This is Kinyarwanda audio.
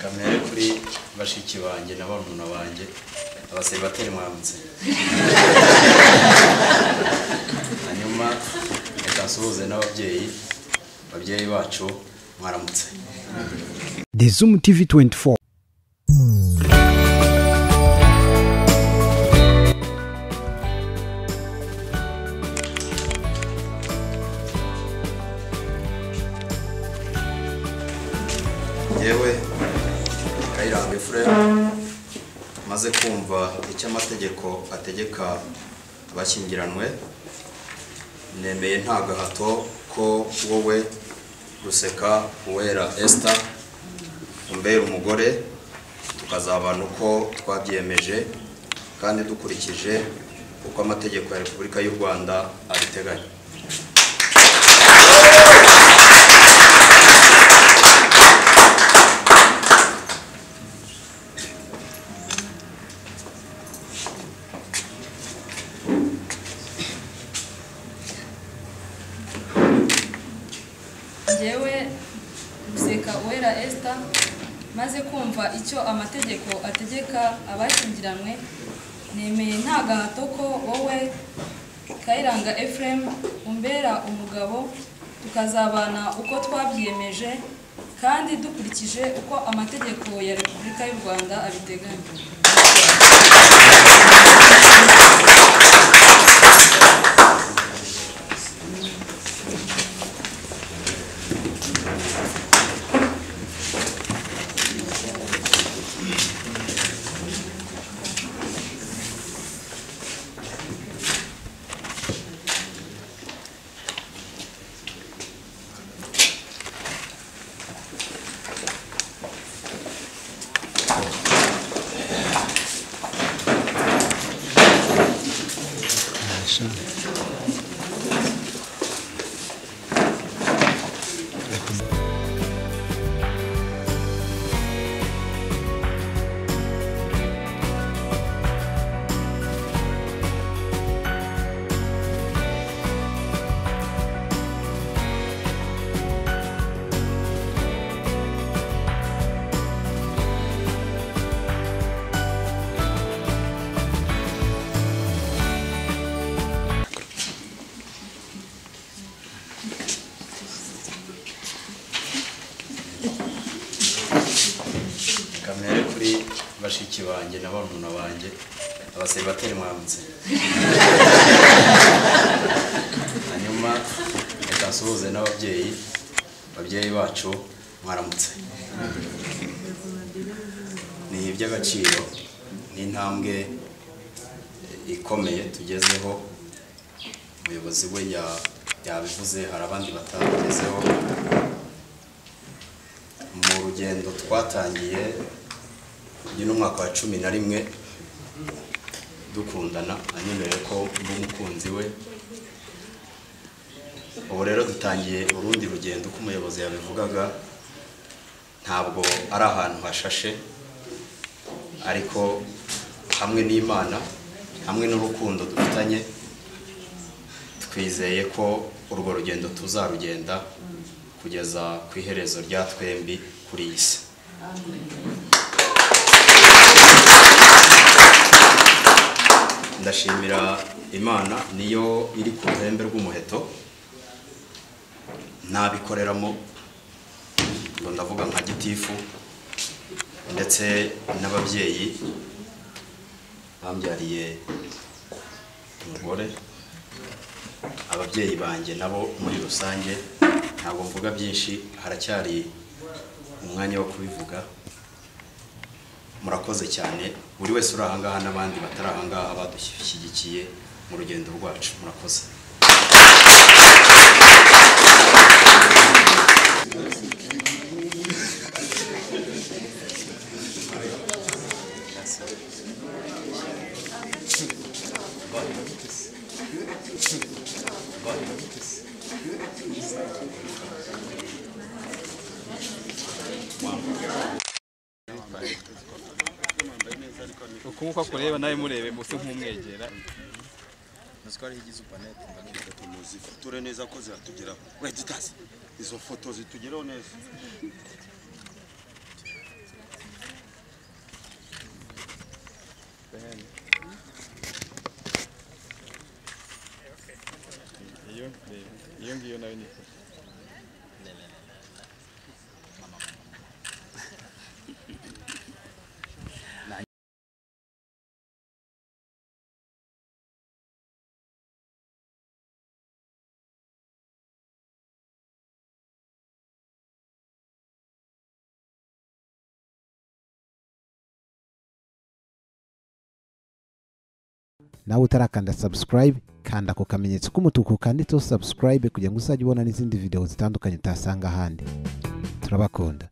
kamere kuri bashiki banjye na barumuna banjye abaseribateri mwaramutse. Hanyuma reka nsuhuze n'ababyeyi bacu mwaramutse. The Zoom TV 24. Yewe Kayiranga Efure maze kumva icyo amategeko ategeka abashyingiranwe, nemeye nta gahato ko wowe Ruseka Uwera Esther umbera umugore, tukazabana uko twabyemeje kandi dukurikije uko amategeko ya Repubulika y'u Rwanda abiteganya. Yewe Ruseka Uwera Esther maze kumva icyo amategeko ategeka abashyingiranwe, nemeye nta gahato ko wowe Kayiranga Ephraim umbera umugabo, tukazabana uko twabyemeje kandi dukurikije uko amategeko ya Repubulika y'u Rwanda abiteganya. Kamere kuri bashiki banjye na barumuna banjye abaseribateri mwaramutse. Hanyuma reka nsuhuze n'ababyeyi bacu mwaramutse. Ni iby'agaciro n'intambwe ikomeye tugezeho, umuyobozi we yabivuze, hari abandi batabigezeho. Mu rugendo twatangiye n'umwaka wa 11 dukundana, anyemereye ko mba umukunzi we. Ubu rero dutangiye urundi rugendo uko umuyobozi yabivugaga, ntabwo ari ahantu hashashe, ariko hamwe n'Imana, hamwe n'urukundo dufitanye, twizeye ko urwo rugendo tuzarugenda kugeza ku iherezo rya twembi kuri iyi si. Ndashimira Imana, niyo iri ku ruhembe rw'umuheto, nabikoreramo, ngo ndavuga nka gitifu ndetse n'ababyeyi bambyariye umugore, ababyeyi banjye nabo muri rusange. Ntabwo mvuga byinshi, haracyari umwanya wo kubivuga. Murakoze cyane buri wese uri ahangaha n'abandi batari ahangaha badushyigikiye mu rugendo rwacu. Murakoze. Uko kureba nawe murebe muse nk'umwegera. Nasikari higize upanete ndakireka tumuzi fotora neza ko ziratugeraho. Wait, izo foto zitugeraho neza. nawe utarakanda subscribe kanda ku kamenyetso k'umutuku kanditseho subscribe kugira ngo uzajye ubona n'izindi video zitandukanye utasanga ahandi. Turabakunda.